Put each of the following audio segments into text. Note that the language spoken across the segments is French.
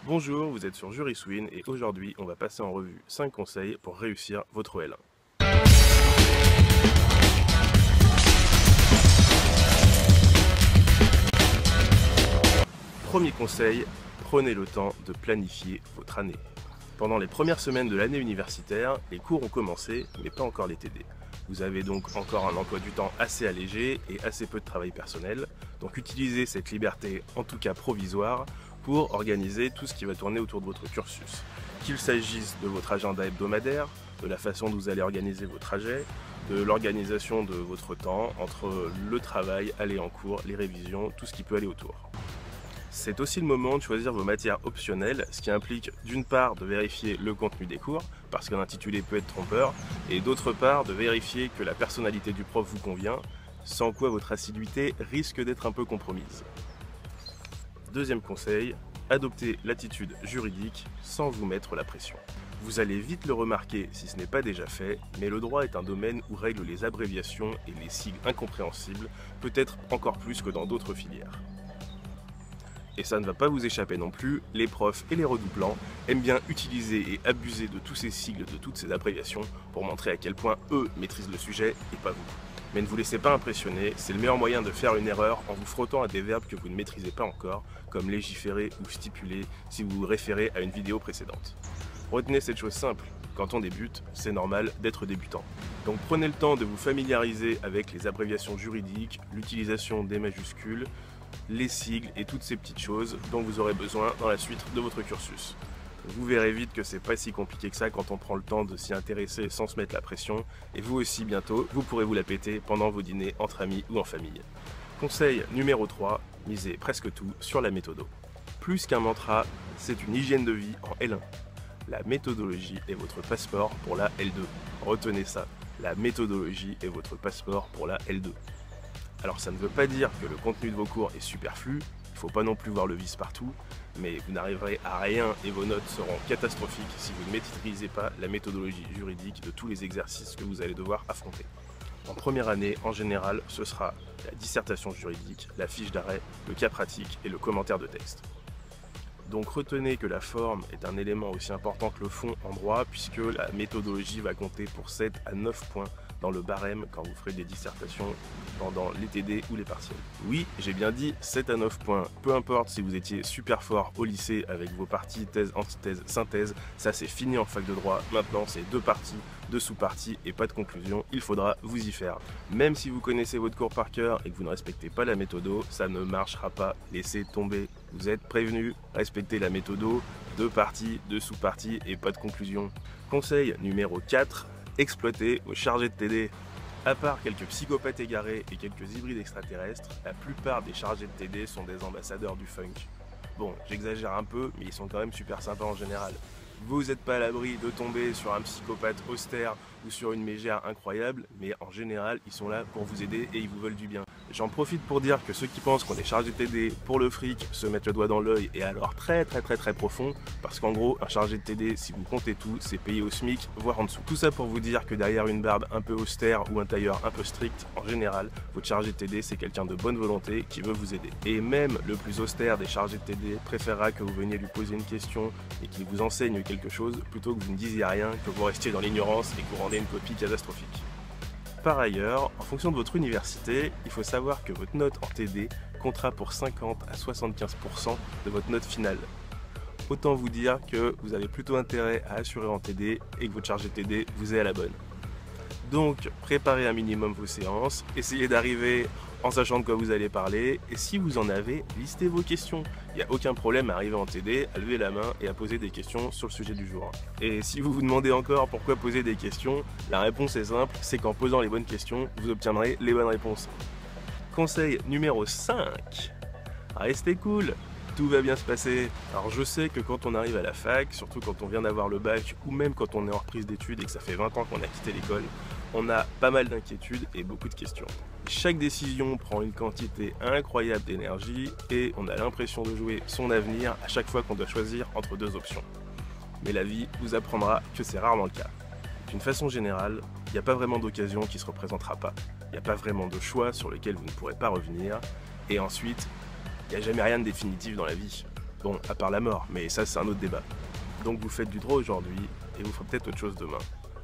Bonjour, vous êtes sur JurisWin et aujourd'hui on va passer en revue 5 conseils pour réussir votre L1. Premier conseil, prenez le temps de planifier votre année. Pendant les premières semaines de l'année universitaire, les cours ont commencé, mais pas encore les TD. Vous avez donc encore un emploi du temps assez allégé et assez peu de travail personnel, donc utilisez cette liberté, en tout cas provisoire, pour organiser tout ce qui va tourner autour de votre cursus. Qu'il s'agisse de votre agenda hebdomadaire, de la façon dont vous allez organiser vos trajets, de l'organisation de votre temps entre le travail, aller en cours, les révisions, tout ce qui peut aller autour. C'est aussi le moment de choisir vos matières optionnelles, ce qui implique d'une part de vérifier le contenu des cours, parce qu'un intitulé peut être trompeur, et d'autre part de vérifier que la personnalité du prof vous convient, sans quoi votre assiduité risque d'être un peu compromise. Deuxième conseil, adoptez l'attitude juridique sans vous mettre la pression. Vous allez vite le remarquer si ce n'est pas déjà fait, mais le droit est un domaine où règlent les abréviations et les sigles incompréhensibles, peut-être encore plus que dans d'autres filières. Et ça ne va pas vous échapper non plus, les profs et les redoublants aiment bien utiliser et abuser de tous ces sigles, de toutes ces abréviations, pour montrer à quel point eux maîtrisent le sujet et pas vous. Mais ne vous laissez pas impressionner, c'est le meilleur moyen de faire une erreur en vous frottant à des verbes que vous ne maîtrisez pas encore, comme légiférer ou stipuler si vous vous référez à une vidéo précédente. Retenez cette chose simple, quand on débute, c'est normal d'être débutant. Donc prenez le temps de vous familiariser avec les abréviations juridiques, l'utilisation des majuscules, les sigles et toutes ces petites choses dont vous aurez besoin dans la suite de votre cursus. Vous verrez vite que c'est pas si compliqué que ça quand on prend le temps de s'y intéresser sans se mettre la pression, et vous aussi bientôt, vous pourrez vous la péter pendant vos dîners entre amis ou en famille. Conseil numéro 3, misez presque tout sur la méthodo. Plus qu'un mantra, c'est une hygiène de vie en L1. La méthodologie est votre passeport pour la L2. Retenez ça, la méthodologie est votre passeport pour la L2. Alors ça ne veut pas dire que le contenu de vos cours est superflu, il ne faut pas non plus voir le vice partout, mais vous n'arriverez à rien et vos notes seront catastrophiques si vous ne maîtrisez pas la méthodologie juridique de tous les exercices que vous allez devoir affronter. En première année, en général, ce sera la dissertation juridique, la fiche d'arrêt, le cas pratique et le commentaire de texte. Donc retenez que la forme est un élément aussi important que le fond en droit, puisque la méthodologie va compter pour 7 à 9 points dans le barème quand vous ferez des dissertations pendant les TD ou les partiels. Oui, j'ai bien dit 7 à 9 points, peu importe si vous étiez super fort au lycée avec vos parties, thèse, antithèse, synthèse, ça c'est fini en fac de droit, maintenant c'est 2 parties, 2 sous-parties et pas de conclusion, il faudra vous y faire. Même si vous connaissez votre cours par cœur et que vous ne respectez pas la méthodo, ça ne marchera pas, laissez tomber. Vous êtes prévenus, respectez la méthodo, 2 parties, 2 sous-parties et pas de conclusion. Conseil numéro 4, exploitez vos chargés de TD. À part quelques psychopathes égarés et quelques hybrides extraterrestres, la plupart des chargés de TD sont des ambassadeurs du funk. Bon, j'exagère un peu, mais ils sont quand même super sympas en général. Vous n'êtes pas à l'abri de tomber sur un psychopathe austère ou sur une mégère incroyable, mais en général, ils sont là pour vous aider et ils vous veulent du bien. J'en profite pour dire que ceux qui pensent qu'on est chargé de TD pour le fric se mettent le doigt dans l'œil et alors très profond, parce qu'en gros, un chargé de TD, si vous comptez tout, c'est payé au SMIC, voire en dessous. Tout ça pour vous dire que derrière une barbe un peu austère ou un tailleur un peu strict, en général, votre chargé de TD, c'est quelqu'un de bonne volonté qui veut vous aider. Et même le plus austère des chargés de TD préférera que vous veniez lui poser une question et qu'il vous enseigne quelque chose, plutôt que vous ne disiez rien, que vous restiez dans l'ignorance et que vous rendiez une copie catastrophique. Par ailleurs, en fonction de votre université, il faut savoir que votre note en TD comptera pour 50 à 75% de votre note finale. Autant vous dire que vous avez plutôt intérêt à assurer en TD et que votre chargé de TD vous est à la bonne. Donc, préparez un minimum vos séances, essayez d'arriver en sachant de quoi vous allez parler, et si vous en avez, listez vos questions. Il n'y a aucun problème à arriver en TD, à lever la main et à poser des questions sur le sujet du jour. Et si vous vous demandez encore pourquoi poser des questions, la réponse est simple, c'est qu'en posant les bonnes questions, vous obtiendrez les bonnes réponses. Conseil numéro 5, restez cool, tout va bien se passer. Alors je sais que quand on arrive à la fac, surtout quand on vient d'avoir le bac, ou même quand on est en reprise d'études et que ça fait 20 ans qu'on a quitté l'école, on a pas mal d'inquiétudes et beaucoup de questions. Chaque décision prend une quantité incroyable d'énergie et on a l'impression de jouer son avenir à chaque fois qu'on doit choisir entre 2 options. Mais la vie vous apprendra que c'est rarement le cas. D'une façon générale, il n'y a pas vraiment d'occasion qui ne se représentera pas. Il n'y a pas vraiment de choix sur lequel vous ne pourrez pas revenir. Et ensuite, il n'y a jamais rien de définitif dans la vie. Bon, à part la mort, mais ça c'est un autre débat. Donc vous faites du droit aujourd'hui et vous ferez peut-être autre chose demain.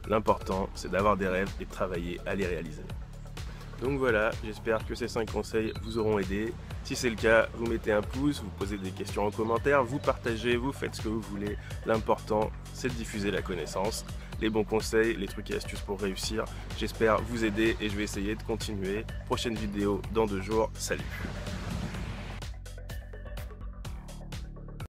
L'important, c'est d'avoir des rêves et de travailler à les réaliser. Donc voilà, j'espère que ces 5 conseils vous auront aidé. Si c'est le cas, vous mettez un pouce, vous posez des questions en commentaire, vous partagez, vous faites ce que vous voulez. L'important, c'est de diffuser la connaissance, les bons conseils, les trucs et astuces pour réussir. J'espère vous aider et je vais essayer de continuer. Prochaine vidéo dans 2 jours. Salut!